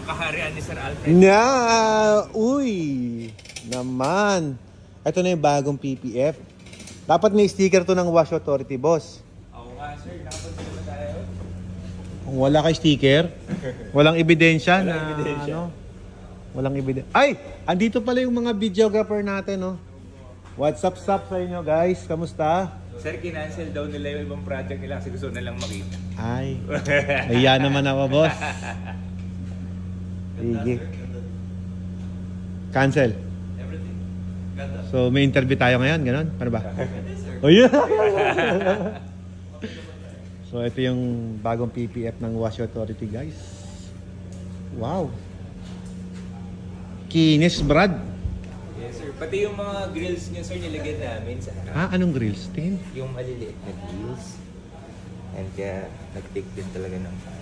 Ang kaharian ni Sir Alfred. Uy! Naman. Ito na yung bagong PPF. Dapat may sticker to ng Wash Authority, boss. Oo nga, sir. Nakapunta na tayo. Kung wala kay sticker, walang ebidensya na ano. Walang ebidensya. Ay! Andito pala yung mga videographer natin, no? What's up sa inyo, guys? Kamusta? Sir, kinancel daw nila yung ibang project nila kasi gusto nilang makita. Ay. Kaya naman ako, boss. Sige. Cancel. Everything. Ganda. So, may interview tayo ngayon, gano'n? Paano ba? Oh, yeah. So, ito yung bagong PPF ng Wash Authority, guys. Wow. Kinis, Brad. Yes, sir. Pati yung mga grills niyo, sir, nilagyan namin sa harap. Anong grills? Tingin. Yung maliliit na grills. And kaya, nag-take din talaga ng time.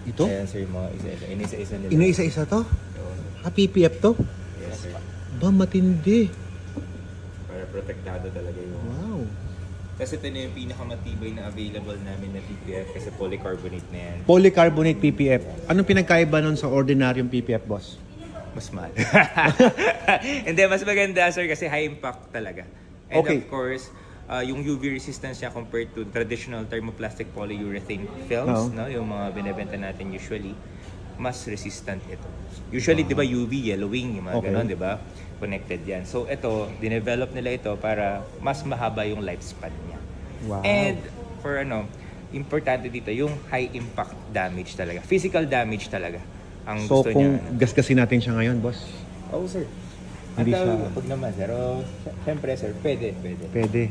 Ito? Ayan, sir, yung mga inisa-isa nila. Ina-isa-isa to? PPF to? Yes, sir. Ba, matindi. Para protektado talaga yung... Wow. Kasi ito na yung pinakamatibay na available namin na PPF kasi polycarbonate na yan. Polycarbonate PPF. Anong pinagkaiba nun sa ordinaryong PPF, boss? Mas mahal. Hindi, mas maganda, sir, kasi high impact talaga. And Okay. of course, yung UV resistance niya compared to traditional thermoplastic polyurethane films, no, yung mga binebenta natin usually, mas resistant ito. Usually, di ba, UV, yellowing, yung mga ganon, di ba? Connected yan. So, ito, dinevelop nila ito para mas mahaba yung lifespan niya. Wow. And, for importante dito, yung high impact damage talaga. Physical damage talaga. Ang So, gusto kung niya. gasgasin natin siya ngayon, boss? Oo, sir. Hindi Hindi siya- Pag naman, pero syempre, sir, pwede. Pwede.